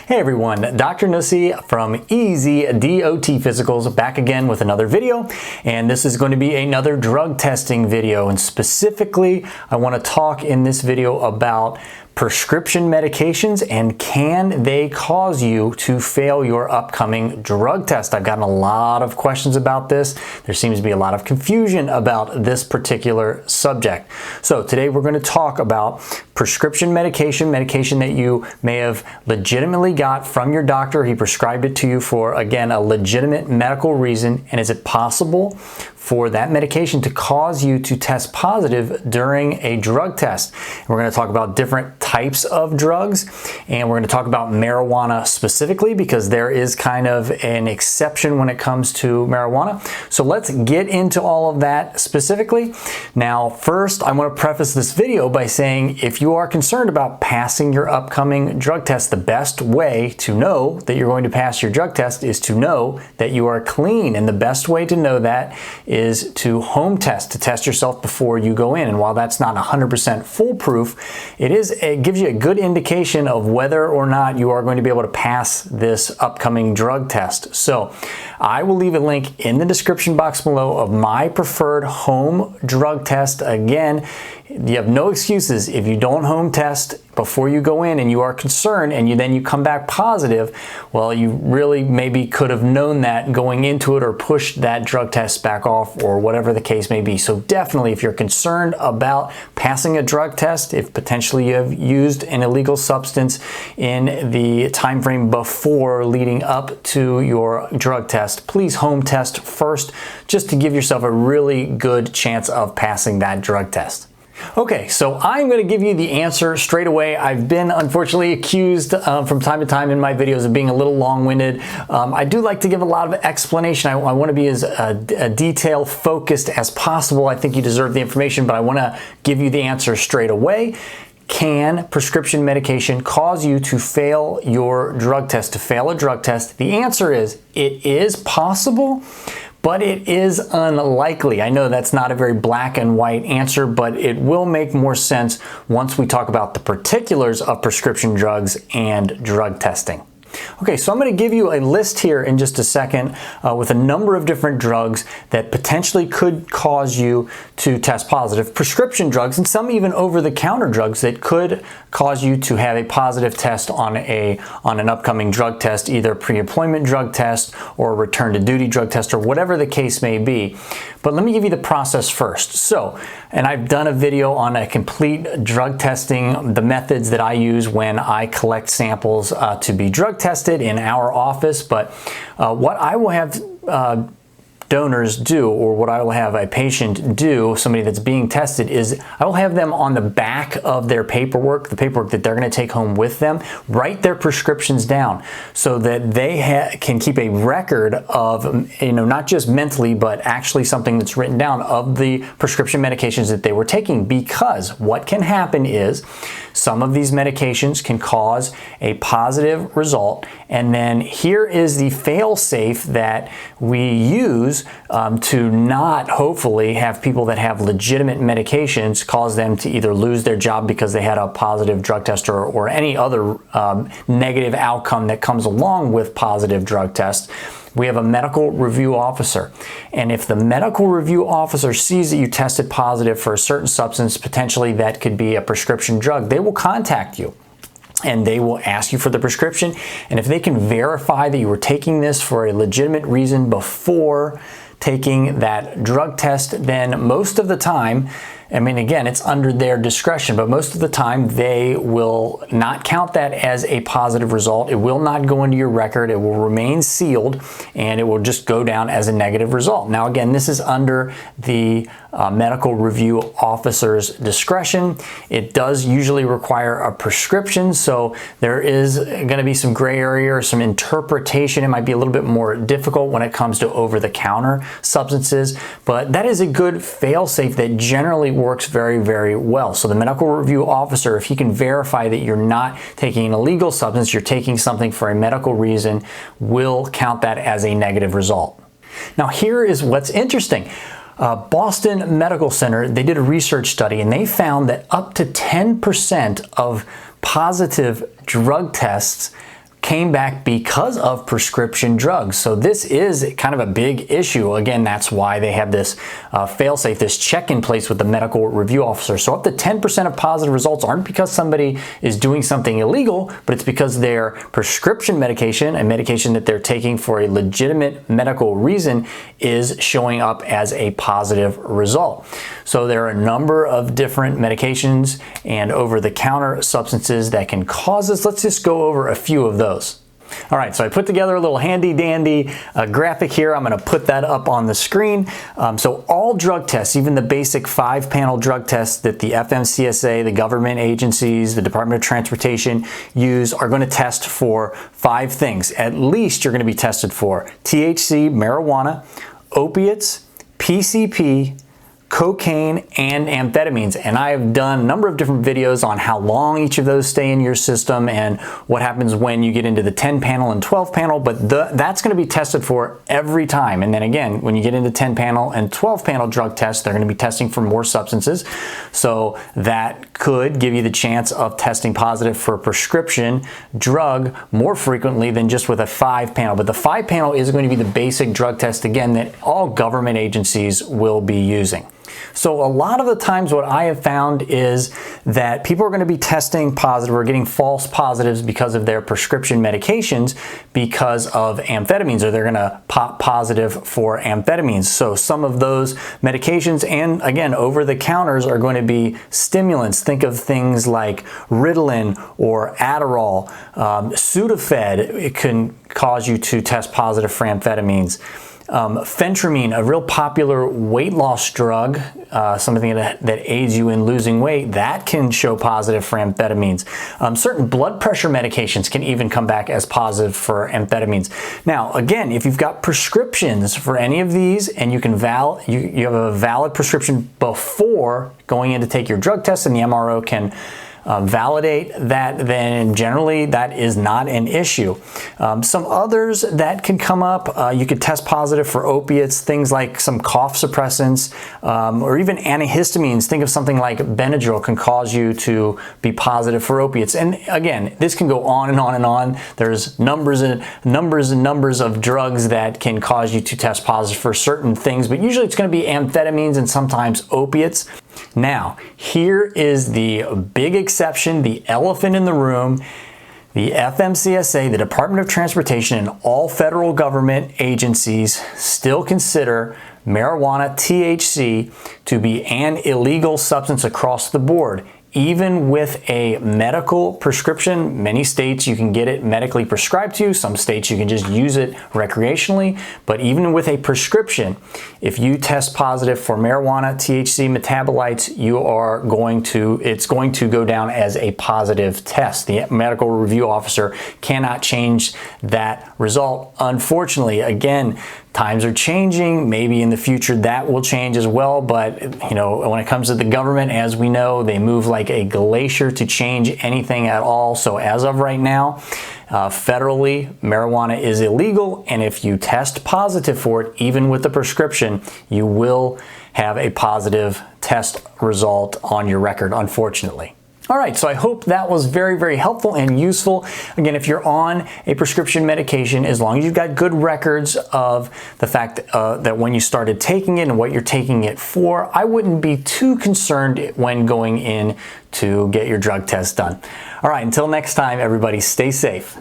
Hey everyone, Dr. Nuesse from Easy DOT Physicals back again with another video, and this is going to be another drug testing video, and specifically I want to talk in this video about prescription medications and can they cause you to fail your upcoming drug test. I've gotten a lot of questions about this. There seems to be a lot of confusion about this particular subject. So today we're going to talk about prescription medication that you may have legitimately got from your doctor. He prescribed it to you for, again, a legitimate medical reason, and is it possible for that medication to cause you to test positive during a drug test? And we're going to talk about different types of drugs, and we're going to talk about marijuana specifically because there is kind of an exception when it comes to marijuana. So let's get into all of that specifically. Now, first, I want to preface this video by saying if you are concerned about passing your upcoming drug test, the best way to know that you're going to pass your drug test is to know that you are clean. And the best way to know that is to home test, to test yourself before you go in. And while that's not 100% foolproof, it gives you a good indication of whether or not you are going to be able to pass this upcoming drug test. So I will leave a link in the description box below of my preferred home drug test. Again, you have no excuses if you don't home test before you go in and you are concerned and then you come back positive. Well, you really maybe could have known that going into it or pushed that drug test back off or whatever the case may be. So definitely, if you're concerned about passing a drug test, if potentially you have used an illegal substance in the time frame before leading up to your drug test, please home test first just to give yourself a really good chance of passing that drug test. Okay, so I'm going to give you the answer straight away. I've been unfortunately accused from time to time in my videos of being a little long-winded. I do like to give a lot of explanation. I want to be as detail focused as possible. I think you deserve the information, but I want to give you the answer straight away. Can prescription medication cause you to fail your drug test, to fail a drug test? The answer is it is possible, but it is unlikely. I know that's not a very black and white answer, but it will make more sense once we talk about the particulars of prescription drugs and drug testing. Okay, so I'm going to give you a list here in just a second with a number of different drugs that potentially could cause you to test positive. Prescription drugs and some even over-the-counter drugs that could cause you to have a positive test on an upcoming drug test, either pre-employment drug test or return-to-duty drug test or whatever the case may be. But let me give you the process first. So, and I've done a video on a complete drug testing, the methods that I use when I collect samples to be drug tested in our office. But what I will have donors do, or what I will have a patient do, somebody that's being tested, is I will have them on the back of their paperwork, the paperwork that they're going to take home with them, write their prescriptions down so that they can keep a record of, not just mentally, but actually something that's written down of the prescription medications that they were taking. Because what can happen is some of these medications can cause a positive result, and then here is the fail-safe that we use to not hopefully have people that have legitimate medications cause them to either lose their job because they had a positive drug test or any other negative outcome that comes along with positive drug tests. We have a medical review officer, and if the medical review officer sees that you tested positive for a certain substance, potentially that could be a prescription drug, they will contact you and they will ask you for the prescription. And if they can verify that you were taking this for a legitimate reason before taking that drug test, then most of the time, I mean, again, it's under their discretion, but most of the time they will not count that as a positive result. It will not go into your record. It will remain sealed, and it will just go down as a negative result. Now, again, this is under the medical review officer's discretion. It does usually require a prescription, so there is going to be some gray area or some interpretation. It might be a little bit more difficult when it comes to over-the-counter substances, but that is a good fail-safe that generally works very, very well. So the medical review officer, if he can verify that you're not taking an illegal substance, you're taking something for a medical reason, will count that as a negative result. Now, here is what's interesting. Boston Medical Center, they did a research study and they found that up to 10% of positive drug tests came back because of prescription drugs. So this is kind of a big issue. Again, that's why they have this fail-safe, this check in place with the medical review officer. So up to 10% of positive results aren't because somebody is doing something illegal, but it's because their prescription medication, a medication that they're taking for a legitimate medical reason, is showing up as a positive result. So there are a number of different medications and over-the-counter substances that can cause this. Let's just go over a few of those. All right, so I put together a little handy-dandy graphic here. I'm going to put that up on the screen. So all drug tests, even the basic 5-panel drug tests that the FMCSA, the government agencies, the Department of Transportation use, are going to test for 5 things. At least you're going to be tested for THC, marijuana, opiates, PCP, cocaine, and amphetamines. And I have done a number of different videos on how long each of those stay in your system and what happens when you get into the 10-panel and 12-panel, but that's going to be tested for every time. And then again, when you get into 10-panel and 12-panel drug tests, they're going to be testing for more substances. So that could give you the chance of testing positive for a prescription drug more frequently than just with a 5-panel. But the 5-panel is going to be the basic drug test, again, that all government agencies will be using. So a lot of the times what I have found is that people are going to be testing positive or getting false positives because of their prescription medications because of amphetamines, or they're going to pop positive for amphetamines. So some of those medications, and again, over-the-counters, are going to be stimulants. Think of things like Ritalin or Adderall, Sudafed. It can cause you to test positive for amphetamines. Phentermine, a real popular weight loss drug, something that aids you in losing weight, that can show positive for amphetamines. Certain blood pressure medications can even come back as positive for amphetamines. Now, again, if you've got prescriptions for any of these and you have a valid prescription before going in to take your drug test and the MRO can validate that, then generally that is not an issue. Some others that can come up, you could test positive for opiates, things like some cough suppressants, or even antihistamines. Think of something like Benadryl can cause you to be positive for opiates. And again, this can go on and on and on. There's numbers and numbers of drugs that can cause you to test positive for certain things, but usually it's going to be amphetamines and sometimes opiates. Now, here is the big exception, the elephant in the room. The FMCSA, the Department of Transportation, and all federal government agencies still consider marijuana, THC, to be an illegal substance across the board. Even with a medical prescription, many states you can get it medically prescribed to you. Some states you can just use it recreationally. But even with a prescription, if you test positive for marijuana, THC metabolites, it's going to go down as a positive test. The medical review officer cannot change that result. Unfortunately, again, times are changing. Maybe in the future that will change as well. But when it comes to the government, as we know, they move like a glacier to change anything at all. So as of right now, federally, marijuana is illegal. And if you test positive for it, even with the prescription, you will have a positive test result on your record, unfortunately. All right, so I hope that was very, very helpful and useful. Again, if you're on a prescription medication, as long as you've got good records of the fact that when you started taking it and what you're taking it for, I wouldn't be too concerned when going in to get your drug test done. All right, until next time, everybody, stay safe.